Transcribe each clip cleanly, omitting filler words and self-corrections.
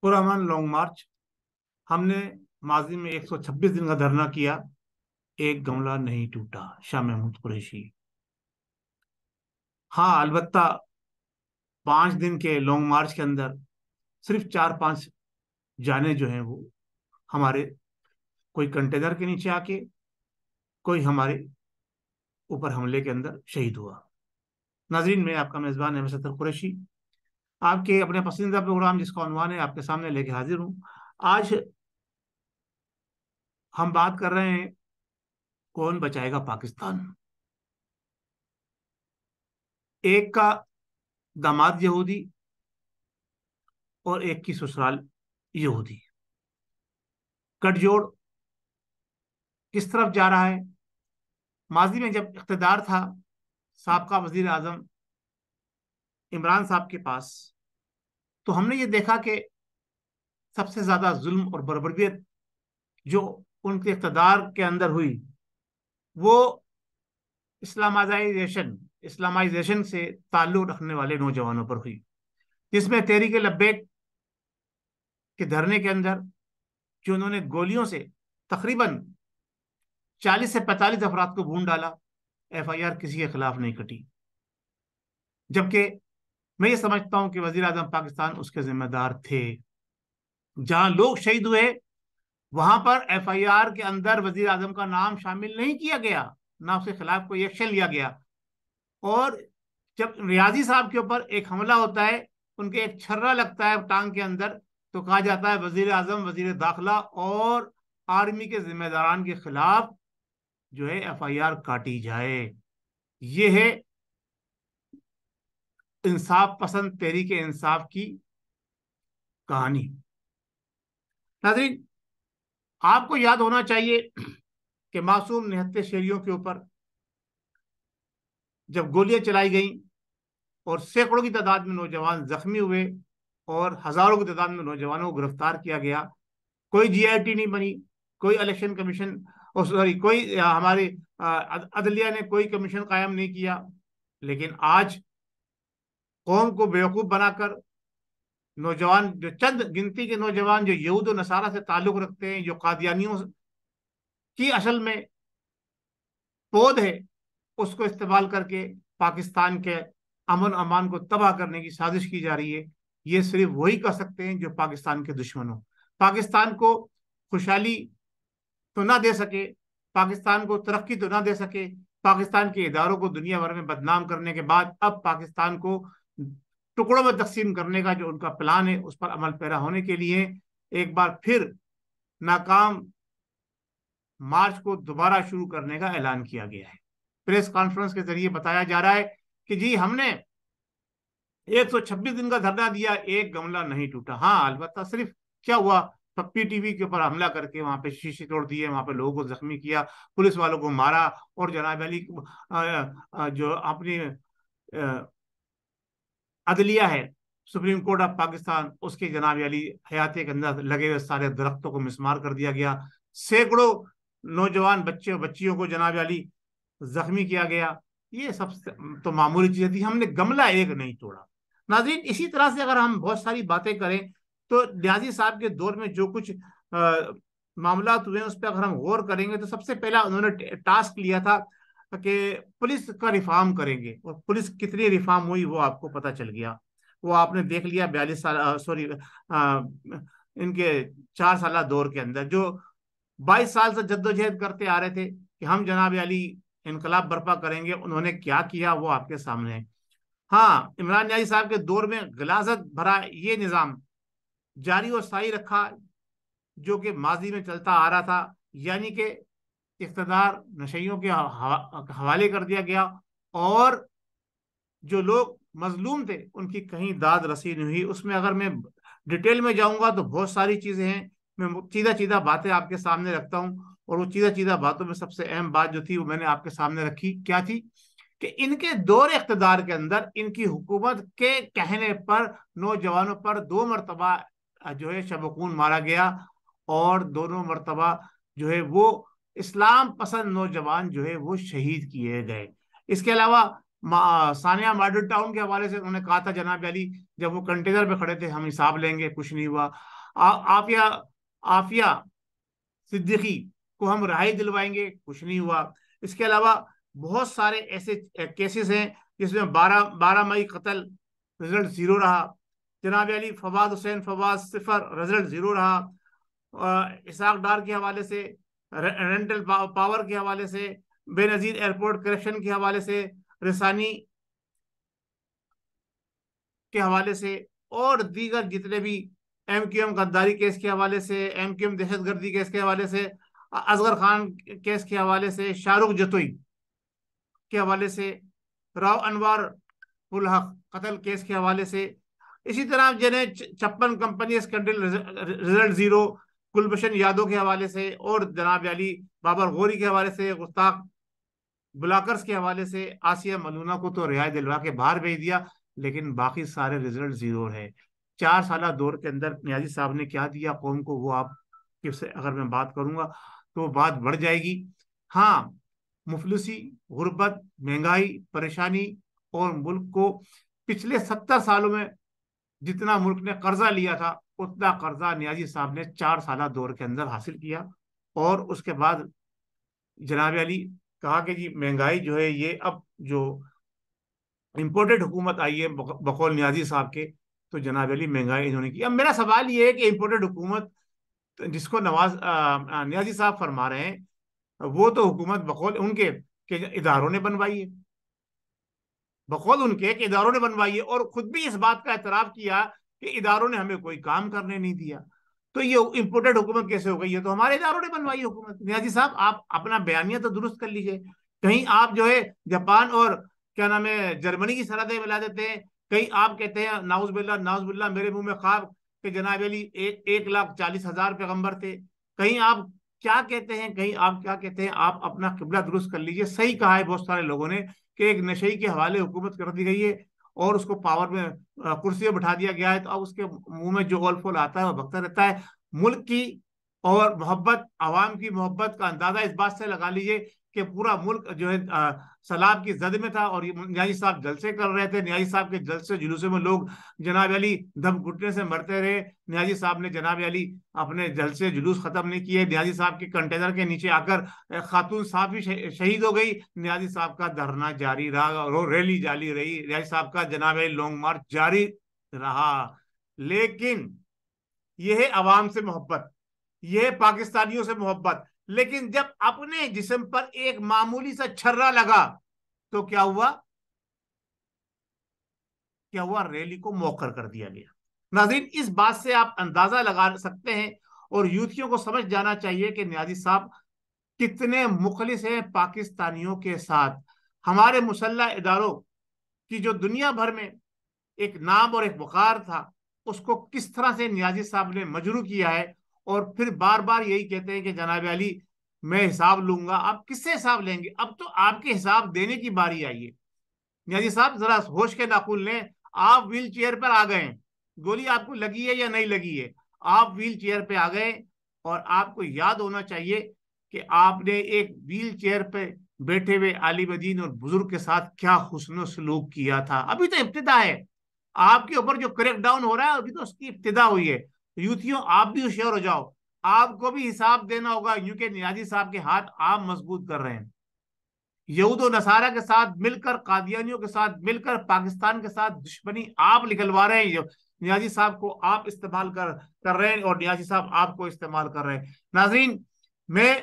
पुरअमन long मार्च हमने माजी में 126 दिन का धरना किया, एक गमला नहीं टूटा। शाह महमूद कुरैशी। हाँ, अलबत्ता 5 दिन के लॉन्ग मार्च के अंदर सिर्फ 4-5 जाने जो हैं वो हमारे कोई कंटेनर के नीचे आके, कोई हमारे ऊपर हमले के अंदर शहीद हुआ। नाजरीन, मैं आपका मेजबान अहमद सत्तर कुरैशी आपके अपने पसंदीदा प्रोग्राम जिसका उन्वान है आपके सामने लेके हाजिर हूँ। आज हम बात कर रहे हैं, कौन बचाएगा पाकिस्तान। एक का दामाद यहूदी और एक की ससुराल यहूदी, गठजोड़ किस तरफ जा रहा है। माजी में जब इख्तिदार था साबका वजीर आजम इमरान साहब के पास, तो हमने ये देखा कि सबसे ज्यादा जुल्म और बर्बरियत जो उनके इख्तिदार के अंदर हुई वो इस्लामाइजेशन से ताल्लुक रखने वाले नौजवानों पर हुई, जिसमें तहरीक लब्बैक के धरने के अंदर जो उन्होंने गोलियों से तकरीबन 40 से 45 अफराद को भून डाला, FIR किसी के खिलाफ नहीं कटी। जबकि मैं ये समझता हूं कि वजीर आजम पाकिस्तान उसके जिम्मेदार थे। जहां लोग शहीद हुए वहां पर FIR के अंदर वजीर आजम का नाम शामिल नहीं किया गया, ना उसके खिलाफ कोई एक्शन लिया गया। और जब रियाजी साहब के ऊपर एक हमला होता है, उनके एक छर्रा लगता है टांग के अंदर, तो कहा जाता है वजीर आजम, वजीर दाखिला और आर्मी के जिम्मेदारान के खिलाफ जो है FIR काटी जाए। ये है इंसाफ पसंद तहरीक इंसाफ की कहानी। नाज़रीन, आपको याद होना चाहिए कि मासूम निहत्ते शहरियों के ऊपर जब गोलियां चलाई गईं और सैकड़ों की तादाद में नौजवान जख्मी हुए और हजारों की तादाद में नौजवानों को गिरफ्तार किया गया, कोई GIT नहीं बनी, कोई इलेक्शन कमीशन और सॉरी कोई हमारी अदलिया ने कोई कमीशन कायम नहीं किया। लेकिन आज कौम को बेवकूफ बनाकर नौजवान, जो चंद गिनती के नौजवान जो यहूद और नसारा से ताल्लुक रखते हैं, जो कादियानियों की असल में पौध है, उसको इस्तेमाल करके पाकिस्तान के अमन अमान को तबाह करने की साजिश की जा रही है। ये सिर्फ वही कर सकते हैं जो पाकिस्तान के दुश्मन हो। पाकिस्तान को खुशहाली तो ना दे सके, पाकिस्तान को तरक्की तो ना दे सके, पाकिस्तान के इदारों को दुनिया भर में बदनाम करने के बाद अब पाकिस्तान को टुकड़ों में तकसीम करने का जो उनका प्लान है उस पर अमल पैरा होने के लिए एक बार फिर नाकाम मार्च को दोबारा शुरू करने का ऐलान किया गया है। प्रेस कॉन्फ्रेंस के जरिए बताया जा रहा है कि जी हमने 126 दिन का धरना दिया, एक गमला नहीं टूटा। हाँ, अलबत्ता सिर्फ क्या हुआ, पप्पी टीवी के ऊपर हमला करके वहां पे शीशे तोड़ दिए, वहां पे लोगों को जख्मी किया, पुलिस वालों को मारा और जनाब अली जो अपनी अदलिया है, सुप्रीम कोर्ट ऑफ पाकिस्तान, उसके जनाब अली हयाती के अंदर लगे हुए सारे दरख्तों को मिसमार कर दिया गया। सैकड़ों नौजवान बच्चे और बच्चियों को जनाब अली जख्मी किया गया। ये सब तो मामूली चीज थी, हमने गमला एक नहीं तोड़ा। नाज़रीन, इसी तरह से अगर हम बहुत सारी बातें करें तो न्याजी साहब के दौर में जो कुछ मामला हुए उस पर अगर हम गौर करेंगे तो सबसे पहला उन्होंने टास्क लिया था कि पुलिस का रिफॉर्म करेंगे, और पुलिस कितनी रिफॉर्म हुई वो आपको पता चल गया। वो आपने देख लिया 42 साल सॉरी इनके 4 साल दौर के अंदर जो 22 साल से जद्दोजहद करते आ रहे थे कि हम जनाब अली इनकलाब बर्पा करेंगे, उन्होंने क्या किया वो आपके सामने है। हाँ, इमरान न्याजी साहब के दौर में गलाजत भरा ये निज़ाम जारी और साई रखा जो कि माजी में चलता आ रहा था, यानी कि इख्तदार नशइयों के हवाले कर दिया गया और जो लोग मजलूम थे उनकी कहीं दाद रसी नहीं हुई। उसमें अगर मैं डिटेल में जाऊंगा तो बहुत सारी चीजें हैं, मैं सीधा सीधा बातें आपके सामने रखता हूं। और वो सीधा सीधा बातों में सबसे अहम बात जो थी वो मैंने आपके सामने रखी, क्या थी कि इनके दौर इख्तदार के अंदर इनकी हुकूमत के कहने पर नौजवानों पर 2 मरतबा जो है शबखून मारा गया और दोनों मरतबा जो है वो इस्लाम पसंद नौजवान जो है वो शहीद किए गए। इसके अलावा सानिया मॉडल टाउन के हवाले से उन्होंने कहा था जनाब अली, जब वो कंटेनर पे खड़े थे, हम हिसाब लेंगे, कुछ नहीं हुआ। आफिया आफिया सिद्दीकी को हम रिहाई दिलवाएंगे, कुछ नहीं हुआ। इसके अलावा बहुत सारे ऐसे केसेस हैं जिसमें 12 मई कत्ल, रिजल्ट जीरो रहा। जनाब अली फवाद हुसैन फवाद सिफर, रिजल्ट जीरो रहा। इसाक डार के हवाले से, रेंटल पावर के हवाले से, बेनजीर एयरपोर्ट करप्शन के हवाले से, रिसानी के हवाले से, और दीगर जितने भी MQM गद्दारी केस के हवाले से, MQM दहशतगर्दी केस के हवाले से, असगर खान केस के हवाले से, शाहरुख जतोई के हवाले से, राव अनवर उल हक कत्ल केस के हवाले से, इसी तरह जिन्हें 56 company scandal, result zero, Kulbhushan Yadav के हवाले से, और जनाब अली बाबर गौरी के हवाले से, गुस्ताख ब्लॉकर्स के हवाले से, आसिया मलूना को तो रिहाई दिलवा के बाहर भेज दिया, लेकिन बाकी सारे रिजल्ट जीरो है। 4 साल दौर के अंदर नियाजी साहब ने क्या दिया कौम को, वो आप किससे अगर मैं बात करूंगा तो बात बढ़ जाएगी। हाँ, मुफलिसी, गुर्बत, महंगाई, परेशानी, और मुल्क को पिछले 70 सालों में जितना मुल्क ने कर्जा लिया था, उतना कर्जा नियाजी साहब ने 4 साल दौर के अंदर हासिल किया। और उसके बाद जनाब अली कहा कि जी महंगाई जो है ये अब जो इम्पोर्टेड हुकूमत आई है बकौल नियाजी साहब के, तो जनाब अली महंगाई इन्होंने की। अब मेरा सवाल ये है कि इम्पोर्टेड हुकूमत जिसको नियाजी साहब फरमा रहे हैं, वो तो हुकूमत बकौल उनके के इदारों ने बनवाई है, बकौल उनके कि इदारों ने बनवाई है, और खुद भी इस बात का एतराफ किया कि इदारों ने हमें कोई काम करने नहीं दिया। तो ये इम्पोर्टेड हुकूमत कैसे हो गई? है तो हमारे इदारों ने बनवाई हुकूमत। नियाजी साहब आप अपना बयानिया तो दुरुस्त कर लीजिए। कहीं आप जो है जापान और क्या नाम है जर्मनी की सरहदें मिला देते हैं, कहीं आप कहते हैं नाउजुबिल्ला मेरे मुंह में खाब कि जनाब अली 1,40,000 पैगंबर थे। कहीं आप क्या कहते हैं, कहीं आप क्या कहते हैं, आप अपना किबला दुरुस्त कर लीजिए। सही कहा है बहुत सारे लोगों ने कि एक नशे के हवाले हुकूमत कर दी गई है और उसको पावर में कुर्सी पर बैठा दिया गया है, तो अब उसके मुंह में जो ओल फोल आता है वो बकता रहता है। मुल्क की और मोहब्बत, आवाम की मोहब्बत का अंदाजा इस बात से लगा लीजिए कि पूरा मुल्क जो है सैलाब की जद में था, और ये नियाजी साहब जलसे कर रहे थे। नियाजी साहब के जलसे जुलूसे में लोग जनाब अली दम घुटने से मरते रहे। नियाजी साहब ने जनाब अली अपने जलसे जुलूस खत्म नहीं किए। नियाजी साहब के कंटेनर के नीचे आकर खातून साहब भी शहीद हो गई। नियाजी साहब का धरना जारी रहा और रैली जारी रही। नियाजी साहब का जनाब अली लॉन्ग मार्च जारी रहा। लेकिन यह है अवाम से मोहब्बत, यह है पाकिस्तानियों से मोहब्बत। लेकिन जब अपने जिस्म पर एक मामूली सा छर्रा लगा तो क्या हुआ? क्या हुआ? रैली को मौखर कर दिया गया। नाज़रीन, इस बात से आप अंदाजा लगा सकते हैं, और यूथियों को समझ जाना चाहिए कि नियाजी साहब कितने मुखलिस हैं पाकिस्तानियों के साथ। हमारे मुसल्लह इदारों की जो दुनिया भर में एक नाम और एक वकार था, उसको किस तरह से नियाजी साहब ने मजरू किया है। और फिर बार बार यही कहते हैं कि जनाब अली मैं हिसाब लूंगा। आप किससे हिसाब लेंगे? अब तो आपके हिसाब देने की बारी आई है। नियाजी साहब जरा होश के नाखून लें। आप व्हील चेयर पर आ गए, गोली आपको लगी है या नहीं लगी है, आप व्हील चेयर पे आ गए, और आपको याद होना चाहिए कि आपने एक व्हील चेयर पे बैठे हुए आलिम दीन और बुजुर्ग के साथ क्या हुस्न सलूक किया था। अभी तो इब्तिदा है, आपके ऊपर जो क्रैक डाउन हो रहा है अभी तो उसकी इब्तिदा हुई है। यूथियों, आप भी होशियार हो जाओ, आपको भी हिसाब देना होगा। यूं के नियाजी साहब के हाथ आप मजबूत कर रहे हैं, यहूद और नसारा के साथ मिलकर, कादियानियों के साथ मिलकर पाकिस्तान के साथ दुश्मनी आप निकलवा रहे हैं। नियाजी साहब को आप इस्तेमाल कर रहे हैं, और नियाजी साहब आपको इस्तेमाल कर रहे हैं। नाज़रीन, मैं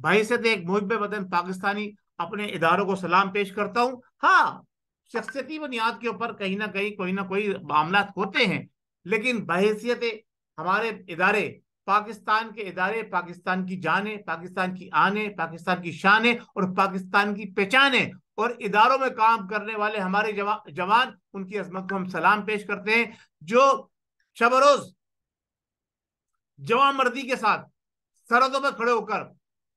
भाई से एक मुहिब वतन पाकिस्तानी अपने इदारों को सलाम पेश करता हूँ। हाँ, शख्सियती बुनियाद के ऊपर कहीं ना कोई मामला होते हैं, लेकिन बहैसियत हमारे इदारे, पाकिस्तान के इदारे, पाकिस्तान की जाने, पाकिस्तान की आने, पाकिस्तान की शान और पाकिस्तान की पहचाने, और इदारों में काम करने वाले हमारे जवान, उनकी अजमत को हम सलाम पेश करते हैं, जो शब रोज जवां मर्दी के साथ सरहदों पर खड़े होकर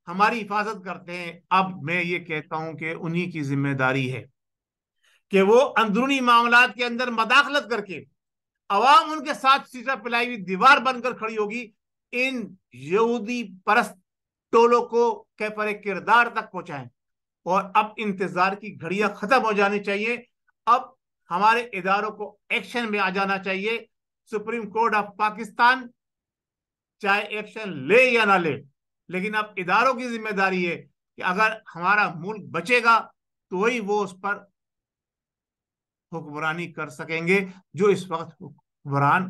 हमारी हिफाजत करते हैं। अब मैं ये कहता हूं कि उन्हीं की जिम्मेदारी है कि वो अंदरूनी मामलात के अंदर मदाखलत करके अवाम उनके साथ सीसा पिलाई हुई दीवार बनकर खड़ी होगी, इन यहूदी परस्त टोलों को कैफरे किरदार तक पहुंचाएं, اور اب انتظار کی گھڑیاں ختم ہو جانی چاہیے. اب ہمارے اداروں کو ایکشن میں آ جانا چاہیے. سپریم کورٹ آف پاکستان چاہے ایکشن لے یا نہ لے, لیکن اب اداروں کی ذمہ داری ہے کہ اگر ہمارا ملک بچے گا تو وہی وہ اس پر حکمرانی کر سکیں گے جو اس وقت حکمران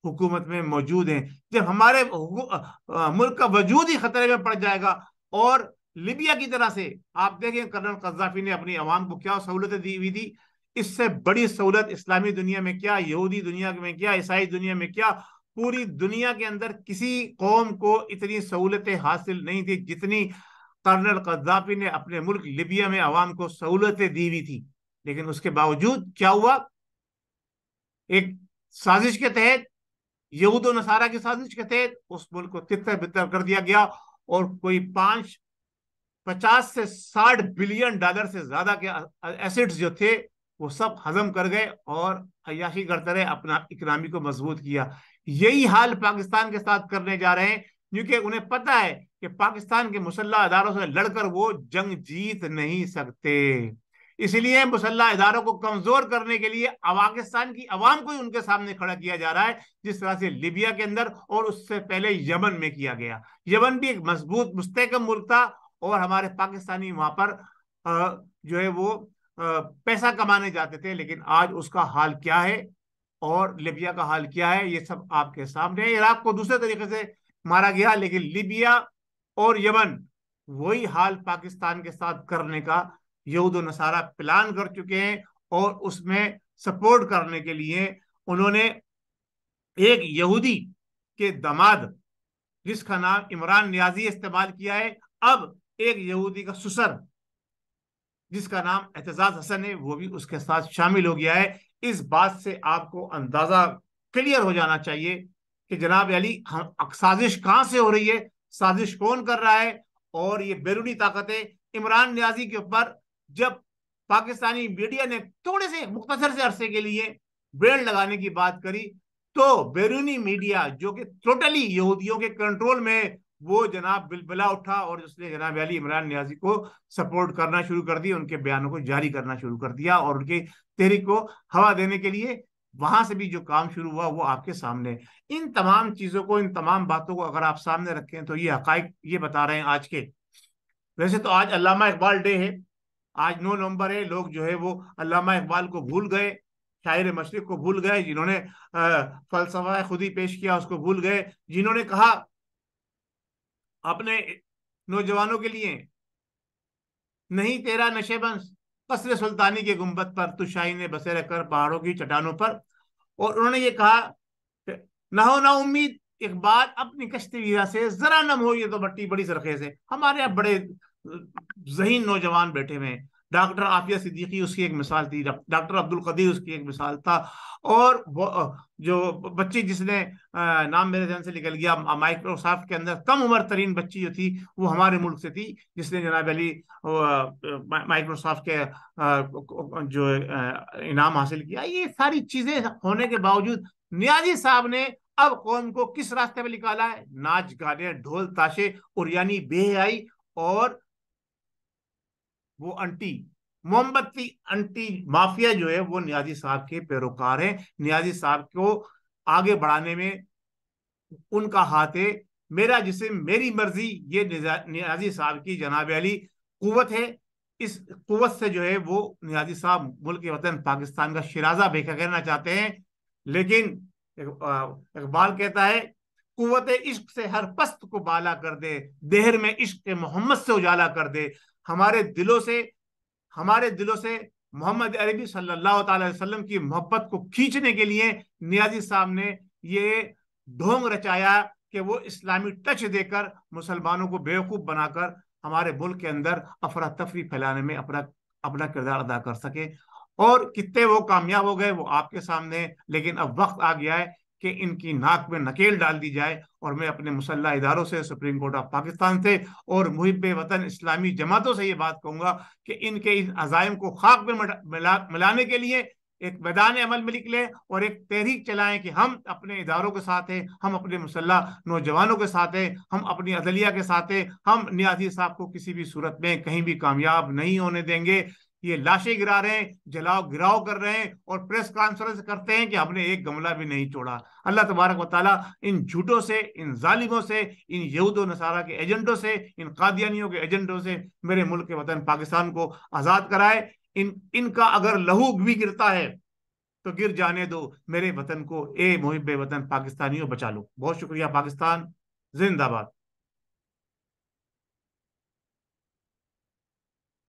حکومت میں موجود ہیں. جب ہمارے ملک کا وجود ہی خطرے میں پڑ جائے گا, اور لیبیا کی طرح سے آپ دیکھیں کرنل قذافی نے اپنی عوام کو کیا سہولتیں دی ہوئی تھی, اس سے بڑی سہولت اسلامی دنیا میں کیا, یہودی دنیا میں کیا, عیسائی دنیا میں کیا, پوری دنیا کے اندر کسی قوم کو اتنی سہولتیں حاصل نہیں تھی جتنی کرنل قذافی نے اپنے ملک لیبیا میں عوام کو سہولتیں دی ہوئی تھی. لیکن اس کے باوجود کیا ہوا, ایک سازش کے تحت, یہود و نصارہ کی سازش کے تحت اس ملک کو تتر بتر کر دیا گیا, اور کوئی 50 سے 60 بلین ڈالر سے زیادہ کے ایسٹس جو تھے وہ سب ہضم کر گئے اور عیاشی کرتے رہے, اپنا اکنامی کو مضبوط کیا. یہی حال پاکستان کے ساتھ کرنے جا رہے ہیں, کیونکہ انہیں پتا ہے کہ پاکستان کے مسلح اداروں سے لڑ کر وہ جنگ جیت نہیں سکتے. اس لیے مسلح اداروں کو کمزور کرنے کے لیے پاکستان کی عوام کو ہی ان کے سامنے کھڑا کیا جا رہا ہے, جس طرح سے لیبیا کے اندر اور اس سے پہلے یمن میں کیا گیا. یمن بھی ایک مضبوط مستحکم ملک تھا, اور ہمارے پاکستانی وہاں پر جو ہے وہ پیسہ کمانے جاتے تھے, لیکن آج اس کا حال کیا ہے اور لیبیا کا حال کیا ہے یہ سب آپ کے سامنے ہے. عراق کو دوسرے طریقے سے مارا گیا, لیکن لیبیا اور یمن وہی حال پاکستان کے ساتھ کرنے کا یہود و نصارہ پلان کر چکے ہیں, اور اس میں سپورٹ کرنے کے لیے انہوں نے ایک یہودی کے داماد جس کا نام عمران نیازی استعمال کیا ہے, اب ایک یہودی کا سسر جس کا نام اعتزاز حسن ہے وہ بھی اس کے ساتھ شامل ہو گیا ہے. اس بات سے آپ کو اندازہ کلیئر ہو جانا چاہیے کہ جناب علی سازش کہاں سے ہو رہی ہے, سازش کون کر رہا ہے. اور یہ بیرونی طاقتیں عمران نیازی کے اوپر جب پاکستانی میڈیا نے تھوڑے سے مختصر سے عرصے کے لیے بیل لگانے کی بات کری, تو بیرونی میڈیا جو کہ ٹوٹلی یہودیوں کے کنٹرول میں, وہ جناب بلبلا اٹھا اور اس نے جناب علی عمران نیازی کو سپورٹ کرنا شروع کر دی, ان کے بیانوں کو جاری کرنا شروع کر دیا, اور ان کی تحریک کو ہوا دینے کے لیے وہاں سے بھی جو کام شروع ہوا وہ آپ کے سامنے. ان تمام چیزوں کو, ان تمام باتوں کو اگر آپ سامنے رکھیں تو یہ حقائق یہ بتا رہے ہیں آج کے. ویسے تو آج علامہ اقبال ڈے ہے, آج 9 نومبر ہے. لوگ جو ہے وہ علامہ اقبال کو بھول گئے, شاعر مشرق کو بھول گئے, جنہوں نے فلسفہ خودی پیش کیا اس کو بھول گئے, جنہوں نے کہا اپنے نوجوانوں کے لیے نہیں تیرا نشے بنس قصر سلطانی کے گنبد پر, تو شاہین بسیرہ کر پہاڑوں کی چٹانوں پر. اور انہوں نے یہ کہا نہ ہو نا امید اقبال اپنی کشتی ویرا سے, ذرا نم ہو یہ تو بٹی بڑی سرخے سے. ہمارے یہاں بڑے ذہین نوجوان بیٹھے ہوئے ہیں, ڈاکٹر عافیہ صدیقی اس کی ایک مثال تھی, ڈاکٹر عبد القدیر اس کی ایک مثال تھا, اور جو بچی جس نے نام میرے ذہن سے نکل گیا, مائکروسافٹ کے اندر کم عمر ترین بچی جو تھی وہ ہمارے ملک سے تھی, جس نے جناب علی مائکروسافٹ کے جو انعام حاصل کیا. یہ ساری چیزیں ہونے کے باوجود نیازی صاحب نے اب قوم کو کس راستے پہ نکالا ہے, ناچ گانے ڈھول تاشے اور یعنی بے حیائی, اور وہ انٹی موم بتی انٹی مافیا جو ہے وہ نیازی صاحب کے پیروکار ہیں. نیازی صاحب کو آگے بڑھانے میں ان کا ہاتھ ہے. میرا جسم میری مرضی, یہ نیازی صاحب کی جناب علی قوت ہے. اس قوت سے جو ہے وہ نیازی صاحب ملک وطن پاکستان کا شیرازہ بے کرنا چاہتے ہیں. لیکن اقبال کہتا ہے قوت عشق سے ہر پست کو بالا کر دے, دہر میں عشق محمد سے اجالا کر دے. ہمارے دلوں سے محمد عربی صلی اللہ تعالی وسلم کی محبت کو کھینچنے کے لیے نیازی صاحب نے یہ ڈھونگ رچایا کہ وہ اسلامی ٹچ دے کر مسلمانوں کو بیوقوف بنا کر ہمارے ملک کے اندر افراتفری پھیلانے میں اپنا کردار ادا کر سکے. اور کتنے وہ کامیاب ہو گئے وہ آپ کے سامنے. لیکن اب وقت آ گیا ہے کہ ان کی ناک میں نکیل ڈال دی جائے, اور میں اپنے مسلح اداروں سے, سپریم کورٹ آف پاکستان سے اور محب وطن اسلامی جماعتوں سے یہ بات کہوں گا کہ ان کے عزائم کو خاک میں ملانے کے لیے ایک میدان عمل میں نکلیں اور ایک تحریک چلائیں کہ ہم اپنے اداروں کے ساتھ ہیں، ہم اپنے مسلح نوجوانوں کے ساتھ ہیں، ہم اپنی عدلیہ کے ساتھ ہیں، ہم نیازی صاحب کو کسی بھی صورت میں کہیں بھی کامیاب نہیں ہونے دیں گے۔ یہ لاشیں گرا رہے ہیں، جلاؤ گراؤ کر رہے ہیں اور پریس کانفرنس کرتے ہیں کہ ہم نے ایک گملہ بھی نہیں چھوڑا۔ اللہ تبارک و تعالیٰ ان جھوٹوں سے، ان ظالموں سے، ان یہود و نصارہ کے ایجنڈوں سے، ان قادیانیوں کے ایجنڈوں سے میرے ملک کے وطن پاکستان کو آزاد کرائے۔ ان کا اگر لہو بھی گرتا ہے تو گر جانے دو، میرے وطن کو، اے محب وطن پاکستانیوں بچا لو۔ بہت شکریہ۔ پاکستان زندہ باد۔